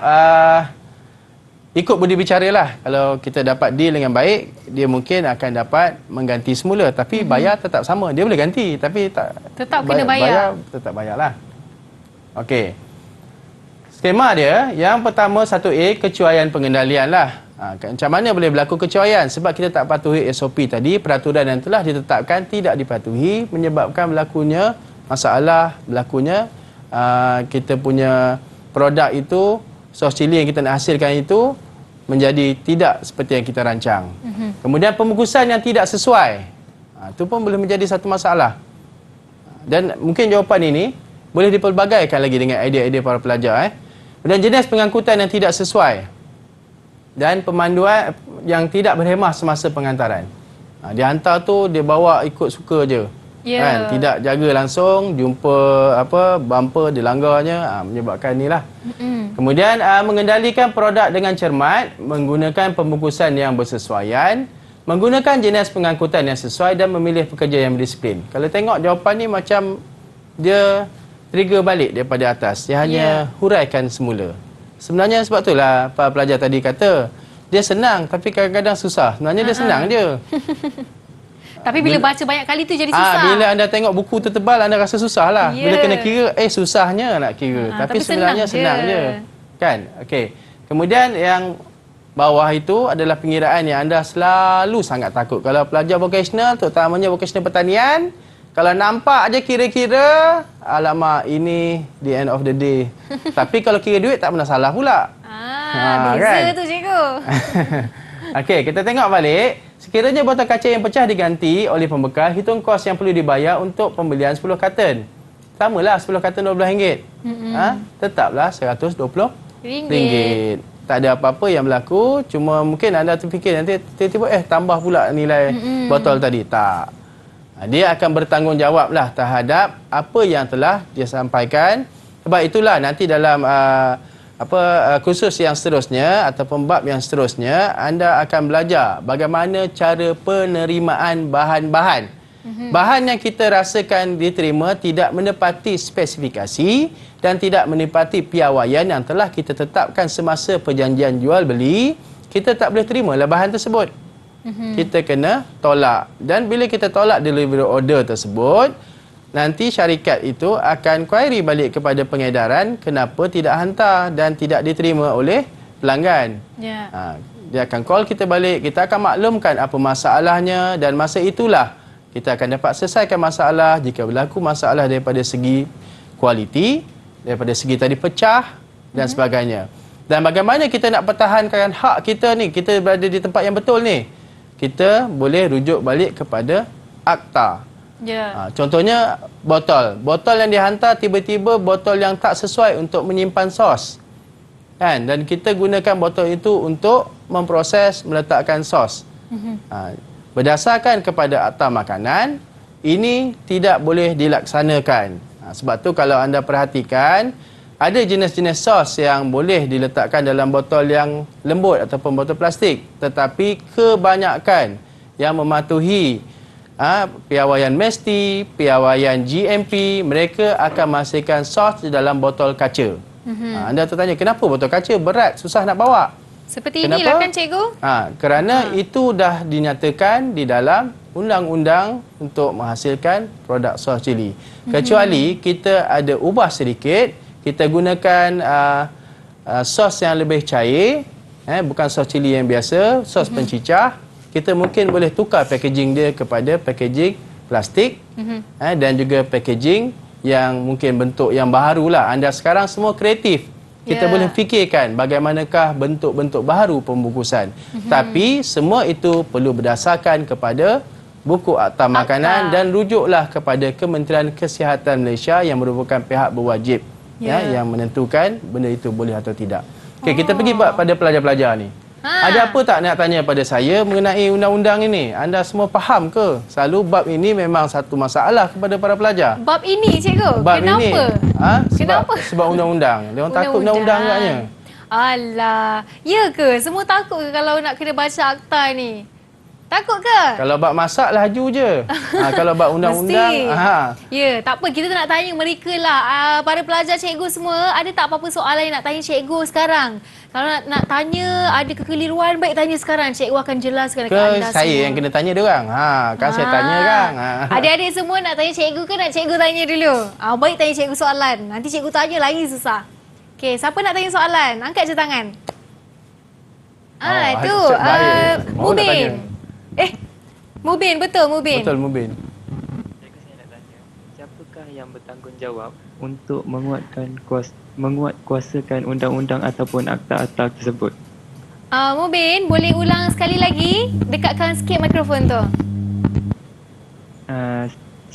ikut budi bicara lah. Kalau kita dapat deal dengan baik, dia mungkin akan dapat mengganti semula. Tapi bayar tetap sama. Dia boleh ganti, tapi tetap kena bayar. Tetap bayarlah. Okey. Skema dia, yang pertama 1A, kecuaian pengendalian lah. Macam mana boleh berlaku kecuaian? Sebab kita tak patuhi SOP tadi, peraturan yang telah ditetapkan tidak dipatuhi, menyebabkan berlakunya masalah, berlakunya kita punya produk itu, sos cili yang kita nak hasilkan itu menjadi tidak seperti yang kita rancang. Kemudian pembungkusan yang tidak sesuai. Itu pun boleh menjadi satu masalah. Dan mungkin jawapan ini boleh dipelbagaikan lagi dengan idea-idea para pelajar. Dan jenis pengangkutan yang tidak sesuai. Dan pemanduan yang tidak berhemah semasa pengantaran. Dia hantar tu, dia bawa ikut suka je. Kan? Tidak jaga langsung, jumpa bumper, dilanggarnya, menyebabkan inilah. Kemudian mengendalikan produk dengan cermat, menggunakan pembungkusan yang bersesuaian, menggunakan jenis pengangkutan yang sesuai dan memilih pekerja yang berdisiplin. Kalau tengok jawapan ni macam dia trigger balik daripada atas. Dia hanya huraikan semula. Sebenarnya sebab itulah para pelajar tadi kata, dia senang tapi kadang-kadang susah. Sebenarnya dia senang je. Tapi bila baca banyak kali tu jadi susah. Bila anda tengok buku tu tebal, anda rasa susah lah. Bila kena kira, susahnya nak kira. Tapi sebenarnya senang je. Kan? Okey. Kemudian yang bawah itu adalah pengiraan yang anda selalu sangat takut. Kalau pelajar vokasional, terutamanya vokasional pertanian, kalau nampak aja kira-kira, alamak, ini the end of the day. Tapi kalau kira duit tak pernah salah pula. Beza kan? Tu cikgu. Okey, kita tengok balik. Sekiranya botol kaca yang pecah diganti oleh pembekal, hitung kos yang perlu dibayar untuk pembelian 10 karton. Samalah 10 karton RM12. Tetaplah RM120. Tak ada apa-apa yang berlaku. Cuma mungkin anda terfikir nanti tiba-tiba tambah pula nilai botol tadi. Tak. Dia akan bertanggungjawablah terhadap apa yang telah dia sampaikan. Sebab itulah nanti dalam kursus yang seterusnya ataupun bab yang seterusnya, anda akan belajar bagaimana cara penerimaan bahan-bahan. Bahan yang kita rasakan diterima tidak menepati spesifikasi dan tidak menepati piawaian yang telah kita tetapkan semasa perjanjian jual beli, kita tak boleh terimalah bahan tersebut. Kita kena tolak. Dan bila kita tolak delivery order tersebut, nanti syarikat itu akan query balik kepada pengedaran kenapa tidak hantar dan tidak diterima oleh pelanggan. Dia akan call kita balik, kita akan maklumkan apa masalahnya dan masa itulah kita akan dapat selesaikan masalah jika berlaku masalah daripada segi kualiti, daripada segi tadi pecah dan sebagainya. Dan bagaimana kita nak pertahankan hak kita ni, kita berada di tempat yang betul ni, kita boleh rujuk balik kepada akta. Contohnya botol. Botol yang dihantar tiba-tiba botol yang tak sesuai untuk menyimpan sos. Kan? Dan kita gunakan botol itu untuk memproses, meletakkan sos. Berdasarkan kepada akta makanan, ini tidak boleh dilaksanakan. Sebab tu kalau anda perhatikan, ada jenis-jenis sos yang boleh diletakkan dalam botol yang lembut ataupun botol plastik. Tetapi kebanyakan yang mematuhi piawaian MESTI, piawaian GMP, mereka akan menghasilkan sos di dalam botol kaca. Anda tertanya, kenapa botol kaca berat, susah nak bawa? Seperti inilah kan cikgu? Kerana itu dah dinyatakan di dalam undang-undang untuk menghasilkan produk sos cili. Kecuali kita ada ubah sedikit, kita gunakan sos yang lebih cair, bukan sos cili yang biasa, sos pencicah. Kita mungkin boleh tukar packaging dia kepada packaging plastik dan juga packaging yang mungkin bentuk yang baharulah. Anda sekarang semua kreatif. Kita boleh fikirkan bagaimanakah bentuk-bentuk baru pembungkusan. Tapi semua itu perlu berdasarkan kepada buku akta makanan dan rujuklah kepada Kementerian Kesihatan Malaysia yang merupakan pihak berwajib yang menentukan benda itu boleh atau tidak. Okey, kita pergi pada pelajar-pelajar ni. Ada apa tak nak tanya pada saya mengenai undang-undang ini? Anda semua faham ke? Selalu bab ini memang satu masalah kepada para pelajar. Bab ini, cikgu? Bab Kenapa? Ini, Kenapa? Sebab undang-undang. Dia orang takut undang-undang agaknya. Alah, ya ke? Semua takut ke kalau nak kena baca akta ni? Takut ke? Kalau bab masak laju je. Kalau bab undang-undang, Ya, tak apa. Kita nak tanya mereka lah. Para pelajar, cikgu semua, ada tak apa-apa soalan yang nak tanya cikgu sekarang? Kalau nak tanya, ada kekeliruan, baik tanya sekarang. Cikgu akan jelaskan ke dekat anda saya semua. yang kena tanya dia orang. Kan saya tanya kan. Adik-adik semua nak tanya cikgu ke nak cikgu tanya dulu? Baik tanya cikgu soalan. Nanti cikgu tanya lagi susah. Okey, siapa nak tanya soalan? Angkat je tangan. Itu. Mubin. Mubin, betul Mubin. Betul Mubin. Saya nak tanya, siapakah yang bertanggungjawab untuk menguatkuasakan undang-undang ataupun akta-akta tersebut? Mubin, boleh ulang sekali lagi? Dekatkan sikit mikrofon tu.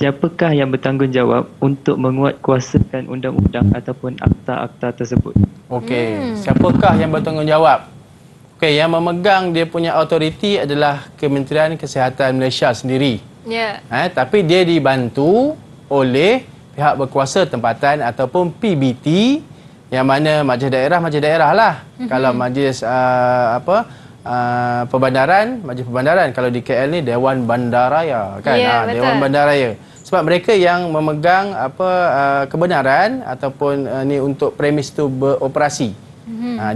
Siapakah yang bertanggungjawab untuk menguatkuasakan undang-undang ataupun akta-akta tersebut? Okey, siapakah yang bertanggungjawab? Okey, yang memegang dia punya autoriti adalah Kementerian Kesihatan Malaysia sendiri. Ya. Tapi dia dibantu oleh pihak berkuasa tempatan ataupun PBT, yang mana majlis daerah lah. Kalau majlis majlis perbandaran, kalau di KL ni Dewan Bandaraya kan. Dewan Bandaraya. Sebab mereka yang memegang kebenaran ataupun ni untuk premis tu beroperasi.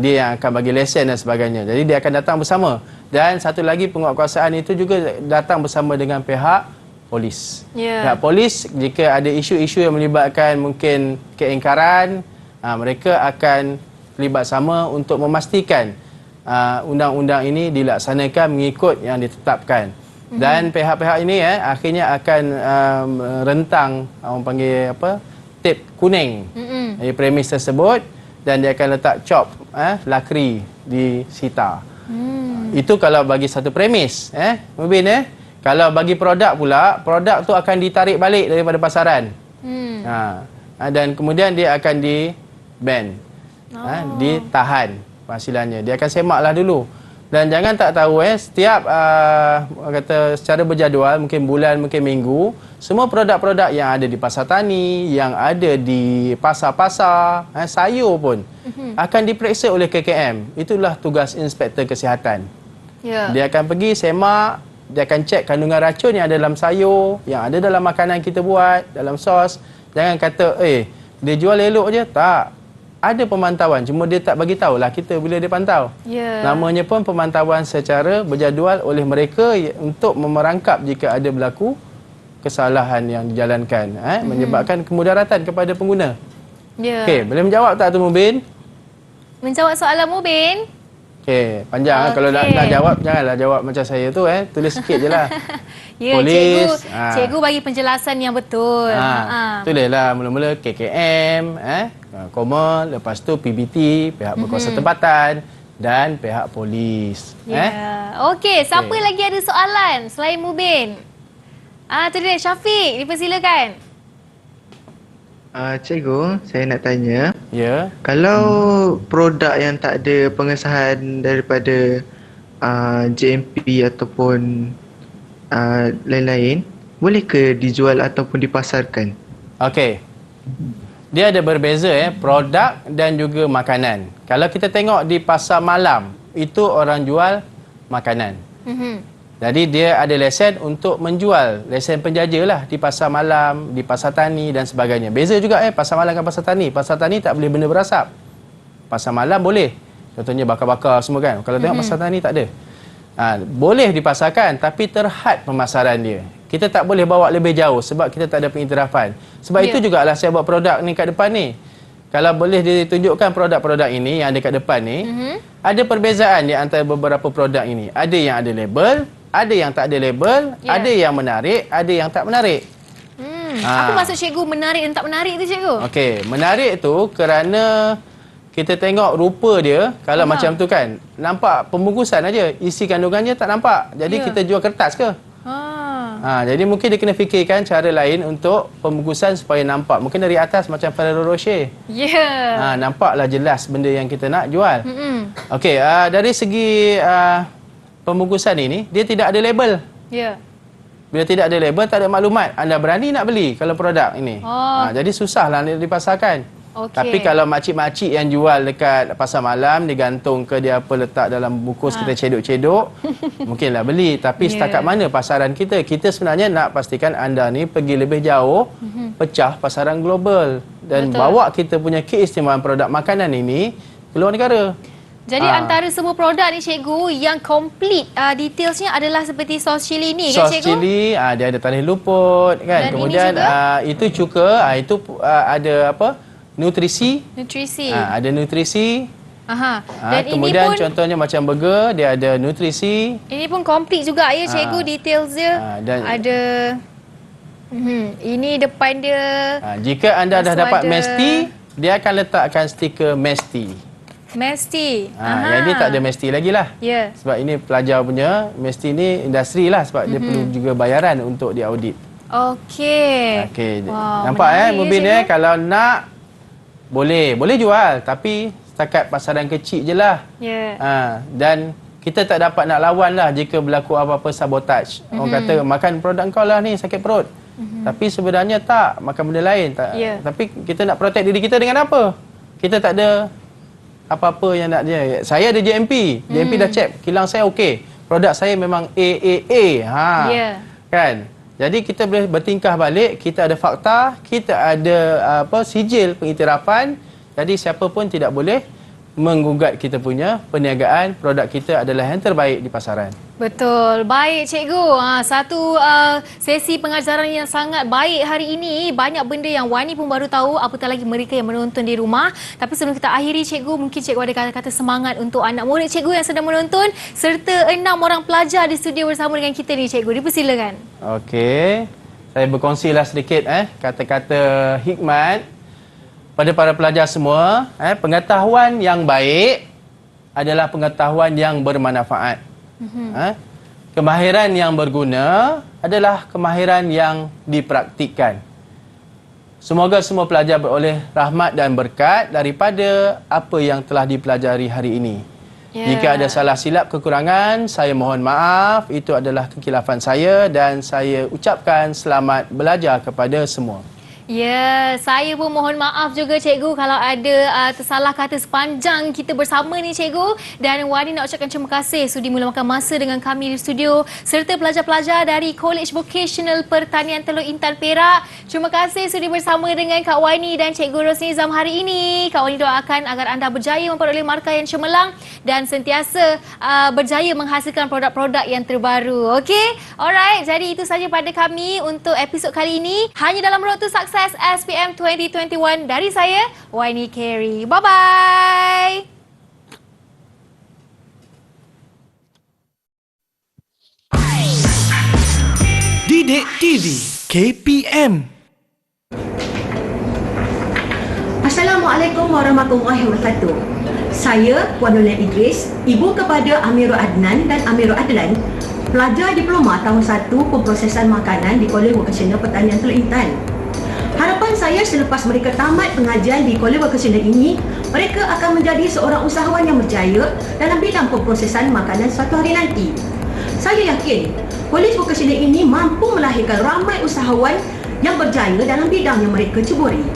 Dia yang akan bagi lesen dan sebagainya. Jadi dia akan datang bersama. Dan satu lagi penguatkuasaan itu juga datang bersama dengan pihak polis. Pihak polis, jika ada isu-isu yang melibatkan mungkin keingkaran, mereka akan terlibat sama untuk memastikan undang-undang ini dilaksanakan mengikut yang ditetapkan. Dan pihak-pihak ini akhirnya akan rentang, orang panggil tip kuning di premis tersebut, dan dia akan letak cop lakri di sita. Itu kalau bagi satu premis, Mubin. Kalau bagi produk pula, produk tu akan ditarik balik daripada pasaran. Dan kemudian dia akan di-ban. Ditahan penghasilannya. Dia akan semaklah dulu. Dan jangan tak tahu setiap kata secara berjadual, mungkin bulan, mungkin minggu, semua produk-produk yang ada di pasar tani, yang ada di pasar-pasar, sayur pun akan diperiksa oleh KKM. Itulah tugas Inspektor Kesihatan. Dia akan pergi semak, dia akan cek kandungan racun yang ada dalam sayur, yang ada dalam makanan kita buat, dalam sos. Jangan kata, dia jual elok je. Tak. Ada pemantauan, cuma dia tak bagi tahulah kita bila dia pantau. Namanya pun pemantauan secara berjadual oleh mereka untuk memerangkap jika ada berlaku kesalahan yang dijalankan, menyebabkan kemudaratan kepada pengguna. Okey, boleh menjawab tak tu Mubin? Menjawab soalan Mubin? Okey, panjang kalau nak jawab, janganlah jawab macam saya tu, tulis sikit je lah. Polis, cikgu bagi penjelasan yang betul. Tulislah mula-mula KKM, koma, lepas tu PBT, pihak berkuasa tempatan, dan pihak polis. Okey, siapa lagi ada soalan selain Mubin? Tu dia, Syafiq, dipersilakan. Cikgu, saya nak tanya. Kalau produk yang tak ada pengesahan daripada JMP ataupun lain-lain, boleh ke dijual ataupun dipasarkan? Okey. Dia ada berbeza produk dan juga makanan. Kalau kita tengok di pasar malam, itu orang jual makanan. Jadi dia ada lesen untuk menjual, lesen penjaja lah di pasar malam, di pasar tani dan sebagainya. Beza juga pasar malam dengan pasar tani. Pasar tani tak boleh benda berasap. Pasar malam boleh. Contohnya bakar-bakar semua kan. Kalau tengok pasar tani tak ada. Boleh dipasarkan tapi terhad pemasaran dia. Kita tak boleh bawa lebih jauh sebab kita tak ada pengiktirafan. Sebab itu jugalah saya buat produk ni kat depan ni. Kalau boleh ditunjukkan produk-produk ini yang ada kat depan ni, ada perbezaan di antara beberapa produk ini. Ada yang ada label, ada yang tak ada label, ada yang menarik, ada yang tak menarik. Apa maksud cikgu menarik dan tak menarik tu cikgu? Okey, menarik tu kerana kita tengok rupa dia, kalau macam tu kan, nampak pembungkusan aja, isi kandungannya tak nampak. Jadi kita jual kertas ke? Jadi mungkin dia kena fikirkan cara lain untuk pembungkusan supaya nampak. Mungkin dari atas macam Ferrero Rocher. Nampaklah jelas benda yang kita nak jual. Okey, dari segi pembungkusan ini, dia tidak ada label. Bila tidak ada label, tak ada maklumat. Anda berani nak beli kalau produk ini. Jadi susahlah nak dipasarkan. Tapi kalau makcik-makcik yang jual dekat pasar malam, dia gantung ke dia apa letak dalam bungkus, kita cedok-cedok, mungkinlah beli. Tapi setakat mana pasaran kita? Kita sebenarnya nak pastikan anda ni pergi lebih jauh, pecah pasaran global dan bawa kita punya keistimewaan produk makanan ini keluar negara. Jadi antara semua produk ni cikgu, yang complete detailsnya adalah seperti sos cili ni kan cikgu? Sos cili, dia ada talih luput kan. Dan kemudian itu cuka, itu ada apa? Nutrisi. Ada nutrisi. Dan kemudian ini pun, contohnya macam burger, dia ada nutrisi. Ini pun complete juga ya cikgu, details dia. Dan ada ini depan dia. Jika anda dah dapat Mesti, dia akan letakkan stiker Mesti. Yang ini tak ada Mesti lagi lah. Sebab ini pelajar punya, Mesti ni industri lah, sebab dia perlu juga bayaran untuk diaudit. Okey. Nampak Mubin kalau nak boleh jual, tapi setakat pasaran kecil je lah. Dan kita tak dapat nak lawan lah jika berlaku apa-apa sabotage. Orang kata makan produk kau lah ni sakit perut. Tapi sebenarnya tak, makan benda lain. Tapi kita nak protect diri kita dengan apa? Kita tak ada apa-apa yang nak dia. Saya ada JMP. JMP dah check, kilang saya okey. Produk saya memang AAA. Kan? Jadi kita boleh bertingkah balik, kita ada fakta, kita ada sijil pengiktirafan. Jadi siapa pun tidak boleh menggugat kita punya perniagaan. Produk kita adalah yang terbaik di pasaran. Betul. Baik cikgu. Satu sesi pengajaran yang sangat baik hari ini. Banyak benda yang Wani pun baru tahu, apatah lagi mereka yang menonton di rumah. Tapi sebelum kita akhiri cikgu, mungkin cikgu ada kata-kata semangat untuk anak murid cikgu yang sedang menonton serta 6 orang pelajar di studio bersama dengan kita ni cikgu. Dipersilakan. Okey. Saya berkongsilah sedikit kata-kata hikmat pada para pelajar semua. Pengetahuan yang baik adalah pengetahuan yang bermanfaat. Kemahiran yang berguna adalah kemahiran yang dipraktikkan. Semoga semua pelajar beroleh rahmat dan berkat daripada apa yang telah dipelajari hari ini. Jika ada salah silap kekurangan, saya mohon maaf. Itu adalah kekilafan saya dan saya ucapkan selamat belajar kepada semua. Saya pun mohon maaf juga cikgu kalau ada tersalah kata sepanjang kita bersama ni cikgu. Dan Wani nak ucapkan terima kasih sudi meluangkan masa dengan kami di studio serta pelajar-pelajar dari College Vocational Pertanian Teluk Intan Perak. Terima kasih sudi bersama dengan Kak Wani dan Cikgu Rosnizam hari ini. Kak Wani doakan agar anda berjaya memperoleh markah yang cemerlang dan sentiasa berjaya menghasilkan produk-produk yang terbaru. Okey? Alright, jadi itu saja pada kami untuk episod kali ini. Hanya dalam Road to Success SPM 2021 dari saya, Wani Carey. Bye-bye! Didik TV KPM. Assalamualaikum warahmatullahi wabarakatuh. Saya Puan Nurul Idris, ibu kepada Amirul Adnan dan Amirul Adlan, pelajar diploma tahun 1 pemprosesan makanan di College Vocational Pertanian Teluk Intan. Harapan saya selepas mereka tamat pengajian di College Vocational ini, mereka akan menjadi seorang usahawan yang berjaya dalam bidang pemprosesan makanan suatu hari nanti. Saya yakin College Vocational ini mampu melahirkan ramai usahawan yang berjaya dalam bidang yang mereka ceburi.